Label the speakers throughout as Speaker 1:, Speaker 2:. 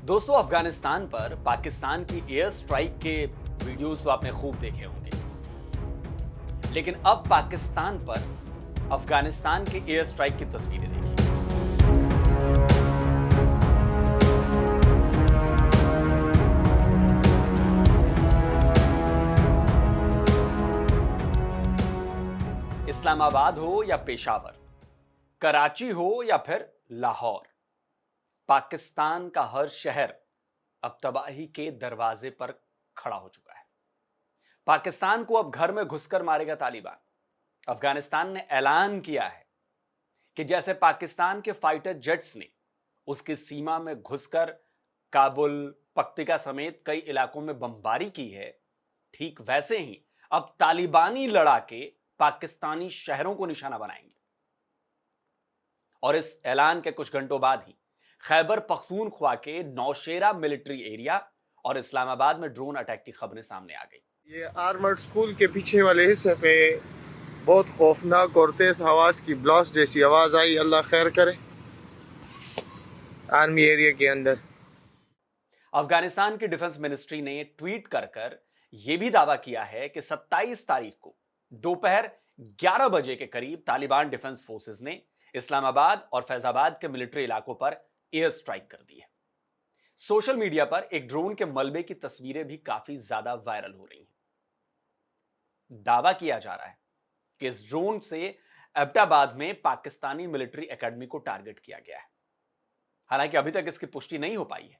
Speaker 1: दोस्तों, अफगानिस्तान पर पाकिस्तान की एयर स्ट्राइक के वीडियोस तो आपने खूब देखे होंगे। लेकिन अब पाकिस्तान पर अफगानिस्तान के एयर स्ट्राइक की तस्वीरें देखिए। इस्लामाबाद हो या पेशावर, कराची हो या फिर लाहौर, पाकिस्तान का हर शहर अब तबाही के दरवाजे पर खड़ा हो चुका है। पाकिस्तान को अब घर में घुसकर मारेगा तालिबान। अफगानिस्तान ने ऐलान किया है कि जैसे पाकिस्तान के फाइटर जेट्स ने उसकी सीमा में घुसकर काबुल, पक्तिका समेत कई इलाकों में बमबारी की है, ठीक वैसे ही अब तालिबानी लड़ाके पाकिस्तानी शहरों को निशाना बनाएंगे। और इस ऐलान के कुछ घंटों बाद ही खैबर पख्तूनख्वा के नौशेरा मिलिट्री एरिया और इस्लामाबाद में ड्रोन अटैक की खबरें सामने आ गई।
Speaker 2: ये आर्मर्ड स्कूल के पीछे वाले हिस्से पे बहुत खौफनाक और तेज आवाज की ब्लास्ट जैसी आवाज आई। अल्लाह खैर करे। आर्मी एरिया के अंदर
Speaker 1: अफगानिस्तान की डिफेंस मिनिस्ट्री ने ट्वीट कर यह भी दावा किया है कि 27 तारीख को दोपहर 11 बजे के करीब तालिबान डिफेंस फोर्सेस ने इस्लामाबाद और फैजाबाद के मिलिट्री इलाकों पर एयर स्ट्राइक कर दी है। सोशल मीडिया पर एक ड्रोन के मलबे की तस्वीरें भी काफी ज्यादा वायरल हो रही हैं। दावा किया जा रहा है कि इस ड्रोन से एबटाबाद में पाकिस्तानी मिलिट्री एकेडमी को टारगेट किया गया है। हालांकि अभी तक इसकी पुष्टि नहीं हो पाई है।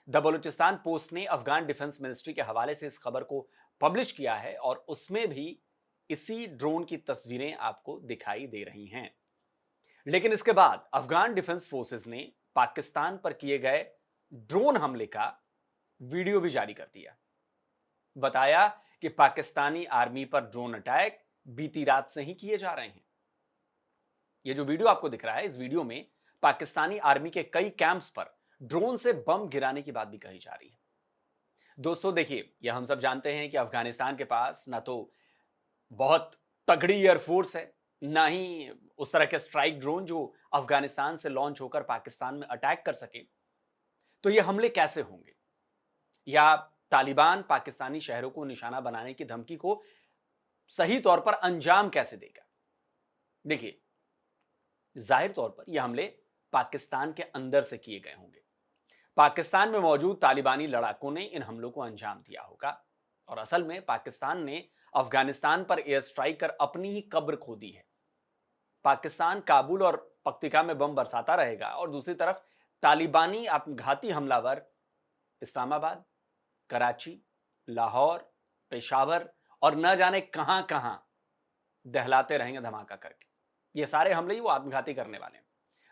Speaker 1: द बलूचिस्तान पोस्ट ने अफगान डिफेंस मिनिस्ट्री के हवाले से इस खबर को पब्लिश किया है और उसमें भी इसी ड्रोन की तस्वीरें आपको दिखाई दे रही हैं। लेकिन इसके बाद अफगान डिफेंस फोर्सेस ने पाकिस्तान पर किए गए ड्रोन हमले का वीडियो भी जारी कर दिया। बताया कि पाकिस्तानी आर्मी पर ड्रोन अटैक बीती रात से ही किए जा रहे हैं। यह जो वीडियो आपको दिख रहा है, इस वीडियो में पाकिस्तानी आर्मी के कई कैंप्स पर ड्रोन से बम गिराने की बात भी कही जा रही है। दोस्तों देखिए, यह हम सब जानते हैं कि अफगानिस्तान के पास ना तो बहुत तगड़ी एयरफोर्स है, ना ही उस तरह के स्ट्राइक ड्रोन जो अफगानिस्तान से लॉन्च होकर पाकिस्तान में अटैक कर सके। तो ये हमले कैसे होंगे, या तालिबान पाकिस्तानी शहरों को निशाना बनाने की धमकी को सही तौर पर अंजाम कैसे देगा? देखिए, जाहिर तौर पर यह हमले पाकिस्तान के अंदर से किए गए होंगे। पाकिस्तान में मौजूद तालिबानी लड़ाकों ने इन हमलों को अंजाम दिया होगा और असल में पाकिस्तान ने अफगानिस्तान पर एयर स्ट्राइक कर अपनी ही कब्र खोदी है। पाकिस्तान काबुल और पक्तिका में बम बरसाता रहेगा और दूसरी तरफ तालिबानी आत्मघाती हमलावर इस्लामाबाद, कराची, लाहौर, पेशावर और न जाने कहां कहां दहलाते रहेंगे धमाका करके। ये सारे हमले ही वो आत्मघाती करने वाले हैं।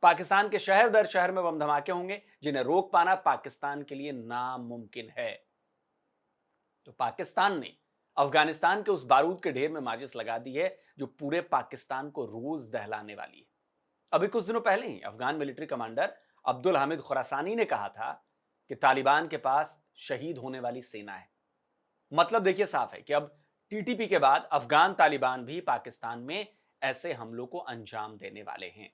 Speaker 1: पाकिस्तान के शहर दर शहर में बम धमाके होंगे जिन्हें रोक पाना पाकिस्तान के लिए नामुमकिन है। तो पाकिस्तान ने अफगानिस्तान के उस बारूद के ढेर में माचिस लगा दी है जो पूरे पाकिस्तान को रोज दहलाने वाली है। अभी कुछ दिनों पहले ही अफगान मिलिट्री कमांडर अब्दुल हामिद खुरासानी ने कहा था कि तालिबान के पास शहीद होने वाली सेना है। मतलब देखिए, साफ है कि अब टीटीपी के बाद अफगान तालिबान भी पाकिस्तान में ऐसे हमलों को अंजाम देने वाले हैं।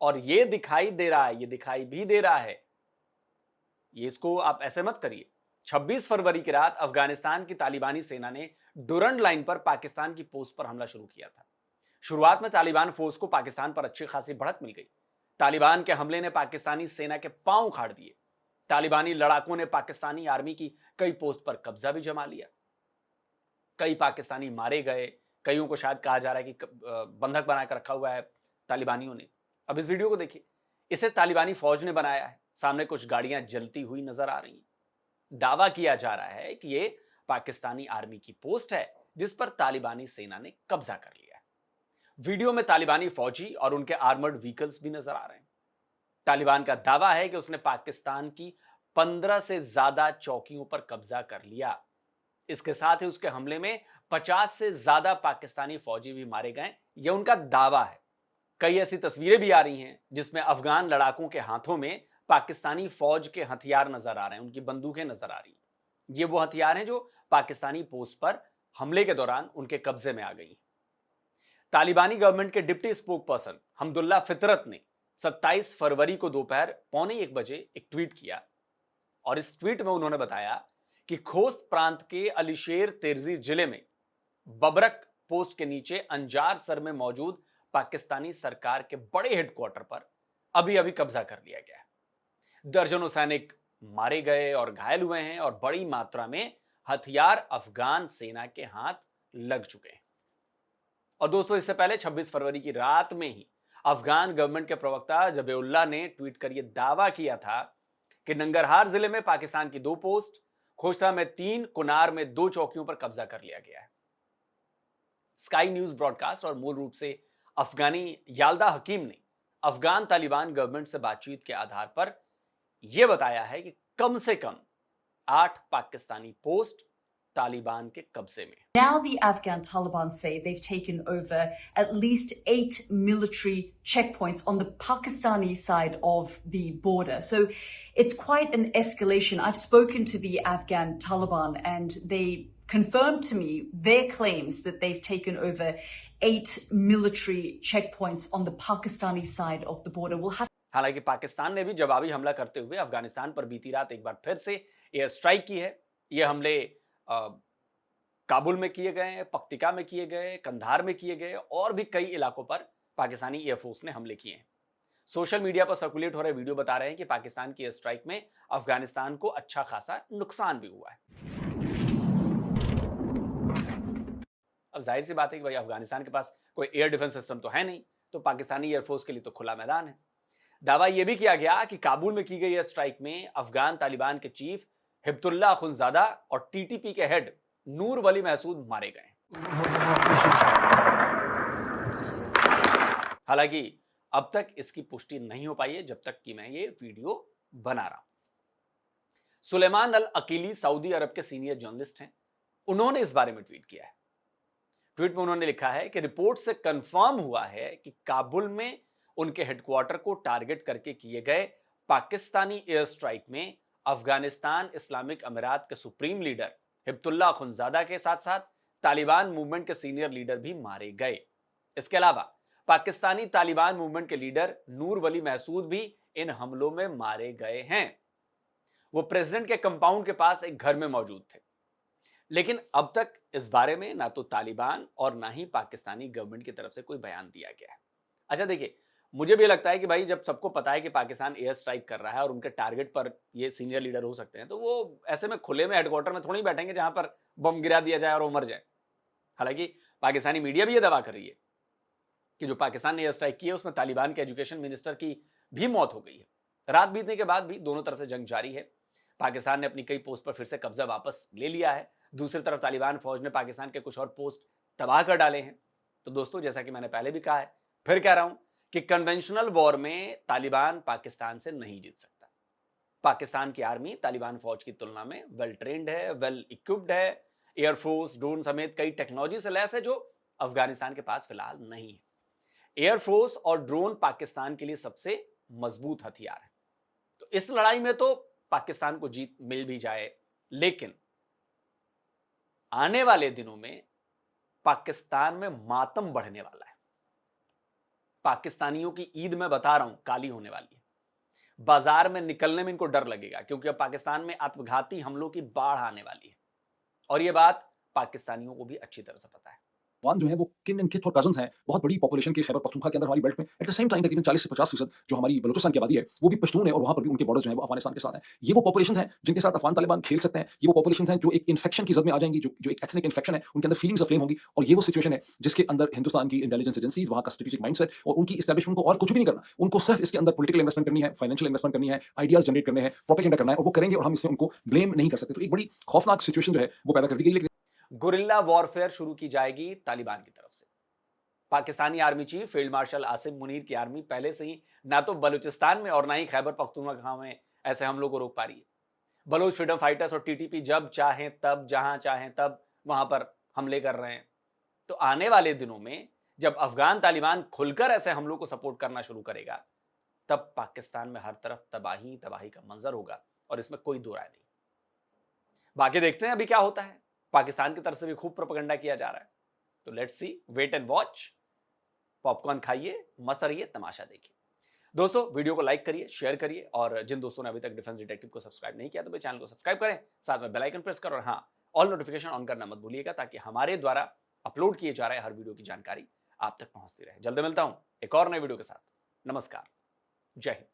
Speaker 1: और ये दिखाई दे रहा है, ये दिखाई भी दे रहा है। ये इसको आप ऐसे मत करिए। 26 फरवरी की रात अफगानिस्तान की तालिबानी सेना ने डुरंड लाइन पर पाकिस्तान की पोस्ट पर हमला शुरू किया था। शुरुआत में तालिबान फोर्स को पाकिस्तान पर अच्छी खासी बढ़त मिल गई। तालिबान के हमले ने पाकिस्तानी सेना के पांव उखाड़ दिए। तालिबानी लड़ाकों ने पाकिस्तानी आर्मी की कई पोस्ट पर कब्जा भी जमा लिया। कई पाकिस्तानी मारे गए, कईयों को शायद कहा जा रहा है कि बंधक बनाकर रखा हुआ है तालिबानियों ने। अब इस वीडियो को देखिए, इसे तालिबानी फौज ने बनाया है। सामने कुछ गाड़ियां जलती हुई नजर आ रही हैं। दावा किया जा रहा है कि ये पाकिस्तानी आर्मी की पोस्ट है जिस पर तालिबानी सेना ने कब्जा कर लिया है। वीडियो में तालिबानी फौजी और उनके आर्मर्ड व्हीकल्स भी नजर आ रहे हैं। तालिबान का दावा है कि उसने पाकिस्तान की 15 से ज्यादा चौकियों पर कब्जा कर लिया। इसके साथ ही उसके हमले में 50 से ज्यादा पाकिस्तानी फौजी भी मारे गए, यह उनका दावा है। कई ऐसी तस्वीरें भी आ रही हैं जिसमें अफगान लड़ाकों के हाथों में पाकिस्तानी फौज के हथियार नजर आ रहे हैं, उनकी बंदूकें नजर आ रही हैं। ये वो हथियार हैं जो पाकिस्तानी पोस्ट पर हमले के दौरान उनके कब्जे में आ गई। तालिबानी गवर्नमेंट के डिप्टी स्पोक पर्सन हमदुल्ला फितरत ने 27 फरवरी को दोपहर 1:45 बजे एक ट्वीट किया और इस ट्वीट में उन्होंने बताया कि खोस्त प्रांत के अलीशेर तेरजी जिले में बबरक पोस्ट के नीचे अंजार सर में मौजूद पाकिस्तानी सरकार के बड़े हेडक्वार्टर पर अभी अभी कब्जा कर लिया गया है। दर्जनों सैनिक मारे गए और घायल हुए हैं और बड़ी मात्रा में हथियार अफगान सेना के हाथ लग चुके हैं। और दोस्तों, इससे पहले 26 फरवरी की रात में ही अफगान गवर्नमेंट के प्रवक्ता जबीउल्लाह ने ट्वीट कर यह दावा किया था कि नंगरहार जिले में पाकिस्तान की 2 पोस्ट, खोस्ता में 3, कुनार में 2 चौकियों पर कब्जा कर लिया गया है। स्काई न्यूज ब्रॉडकास्ट और मूल रूप से अफगानी याल्दा हकीम ने अफगान तालिबान गवर्नमेंट से बातचीत के आधार पर यह बताया है कि कम से कम 8 पाकिस्तानी पोस्ट तालिबान के कब्जे में।
Speaker 3: Now the Afghan Taliban say they've taken over at least 8 military checkpoints on the Pakistani side of the border. So it's quite an escalation. I've spoken to the Afghan Taliban and they confirmed to me their claims that they've taken over 8 military checkpoints on the Pakistani side of the border. We'll have
Speaker 1: हालांकि पाकिस्तान ने भी जवाबी हमला करते हुए अफगानिस्तान पर बीती रात एक बार फिर से एयर स्ट्राइक की है। ये हमले काबुल में किए गए, पख्तिका में किए गए, कंधार में किए गए और भी कई इलाकों पर पाकिस्तानी एयरफोर्स ने हमले किए हैं। सोशल मीडिया पर सर्कुलेट हो रहे वीडियो बता रहे हैं कि पाकिस्तान की एयर स्ट्राइक में अफगानिस्तान को अच्छा खासा नुकसान भी हुआ है। अब जाहिर सी बात है कि भाई अफगानिस्तान के पास कोई एयर डिफेंस सिस्टम तो है नहीं, तो पाकिस्तानी एयरफोर्स के लिए तो खुला मैदान है। दावा यह भी किया गया कि काबुल में की गई एयर स्ट्राइक में अफगान तालिबान के चीफ हिब्तुल्लाह अखुंज़ादा और टीटीपी के हेड नूर वली महसूद मारे गए। हालांकि अब तक इसकी पुष्टि नहीं हो पाई है जब तक कि मैं ये वीडियो बना रहा हूं। सुलेमान अल अकीली सऊदी अरब के सीनियर जर्नलिस्ट हैं, उन्होंने इस बारे में ट्वीट किया है। ट्वीट में उन्होंने लिखा है कि रिपोर्ट से कंफर्म हुआ है कि काबुल में उनके हेडक्वार्टर को टारगेट करके किए गए पाकिस्तानी एयर स्ट्राइक में अफगानिस्तान इस्लामिक अमीरात के सुप्रीम लीडर हिब्तुल्लाह अखुंज़ादा के साथ साथ तालिबान मूवमेंट के सीनियर लीडर भी मारे गए। इसके अलावा पाकिस्तानी तालिबान मूवमेंट के लीडर नूर वली महसूद भी इन हमलों में मारे गए हैं। वो प्रेसिडेंट के कंपाउंड के पास एक घर में मौजूद थे, लेकिन अब तक इस बारे में ना तो तालिबान और ना ही पाकिस्तानी गवर्नमेंट की तरफ से कोई बयान दिया गया है। अच्छा देखिए, मुझे भी लगता है कि भाई जब सबको पता है कि पाकिस्तान एयर स्ट्राइक कर रहा है और उनके टारगेट पर ये सीनियर लीडर हो सकते हैं, तो वो ऐसे में खुले में हेडक्वार्टर में थोड़ी बैठेंगे जहां पर बम गिरा दिया जाए और वो मर जाए। हालांकि पाकिस्तानी मीडिया भी ये दावा कर रही है कि जो पाकिस्तान ने एयर स्ट्राइक की है उसमें तालिबान के एजुकेशन मिनिस्टर की भी मौत हो गई है। रात बीतने के बाद भी दोनों तरफ से जंग जारी है। पाकिस्तान ने अपनी कई पोस्ट पर फिर से कब्जा वापस ले लिया है, दूसरी तरफ तालिबान फौज ने पाकिस्तान के कुछ और पोस्ट तबाह कर डाले हैं। तो दोस्तों, जैसा कि मैंने पहले भी कहा है, फिर कह रहा हूं कि कन्वेंशनल वॉर में तालिबान पाकिस्तान से नहीं जीत सकता। पाकिस्तान की आर्मी तालिबान फौज की तुलना में वेल ट्रेंड है, वेल इक्विप्ड है, एयरफोर्स, ड्रोन समेत कई टेक्नोलॉजी से लैस है जो अफगानिस्तान के पास फिलहाल नहीं है। एयरफोर्स और ड्रोन पाकिस्तान के लिए सबसे मजबूत हथियार है। तो इस लड़ाई में तो पाकिस्तान को जीत मिल भी जाए, लेकिन आने वाले दिनों में पाकिस्तान में मातम बढ़ने वाला है। पाकिस्तानियों की ईद में बता रहा हूं काली होने वाली है। बाजार में निकलने में इनको डर लगेगा, क्योंकि अब पाकिस्तान में आत्मघाती हमलों की बाढ़ आने वाली है और यह बात पाकिस्तानियों को भी अच्छी तरह से पता है।
Speaker 4: अफगान जो है वो किन एंड किथ और कजन्स हैं, बहुत बड़ी पॉपुलेशन के खैबर पख्तूनख्वा के अंदर हमारी बेल्ट में। एट द सेम टाइम तकरीबन 40 से 50% जो हमारी बलूचिस्तान की आबादी है वो भी पश्तून है और वहाँ पर भी उनके बॉर्डर जो है वो अफगानिस्तान के साथ हैं। ये वो पॉपुलेशन हैं जिनके साथ अफगान तालिबान खेल सकते हैं। ये वो पॉपुलेशन हैं जो एक इन्फेक्शन की जद में आ जाएंगी, जो एक एथनिक इन्फेक्शन है, उनके अंदर फीलिंग्स अफ्लेम होंगी। और ये वो सिचुएशन है जिसके अंदर हिंदुस्तान की इंटेलिजेंस एजेंसीज, वहाँ का स्ट्रेटेजिक माइंडसेट और उनकी एस्टैब्लिशमेंट को और कुछ भी नहीं करना। उनको सिर्फ इसके अंदर पॉलिटिकल इन्वेस्टमेंट करनी है, फाइनेंशियल इन्वेस्टमेंट करनी है, आइडियाज जनरेट करने हैं, प्रोपेगेंडा करना है, और वो करेंगे और हम इसमें उनको ब्लेम नहीं कर सकते। तो एक बड़ी खौफनाक सिचुएशन जो है वो पैदा कर दी गई।
Speaker 1: गुरिल्ला वॉरफेयर शुरू की जाएगी तालिबान की तरफ से। Pakistani army chief field marshal Asim Munir की आर्मी पहले से ही ना तो बलूचिस्तान में और ना ही खैबर पख्तूनख्वा में ऐसे हमलों को रोक पा रही है। बलूच फ्रीडम फाइटर्स और टीटीपी जब चाहें तब, जहां चाहें तब वहां पर हमले कर रहे हैं। तो आने वाले दिनों में जब अफगान तालिबान खुलकर ऐसे हमलों को सपोर्ट करना शुरू करेगा, तब पाकिस्तान में हर तरफ तबाही तबाही का मंजर होगा और इसमें कोई दो राय नहीं। बाकी देखते हैं अभी क्या होता है। पाकिस्तान की तरफ से भी खूब प्रोपेगेंडा किया जा रहा है, तो let's see, wait and watch. Popcorn खाइए, मस्त रहिए, तमाशा देखिए। दोस्तों वीडियो को लाइक करिए, शेयर करिए, और जिन दोस्तों ने अभी तक डिफेंस डिटेक्टिव को सब्सक्राइब नहीं किया तो चैनल को सब्सक्राइब करें, साथ में बेल आइकन प्रेस करें, और हाँ, ऑल नोटिफिकेशन ऑन करना मत भूलिएगा, ताकि हमारे द्वारा अपलोड किए जा रहे हर वीडियो की जानकारी आप तक पहुंचती रहे। जल्द मिलता हूं एक और नए वीडियो के साथ। नमस्कार, जय हिंद।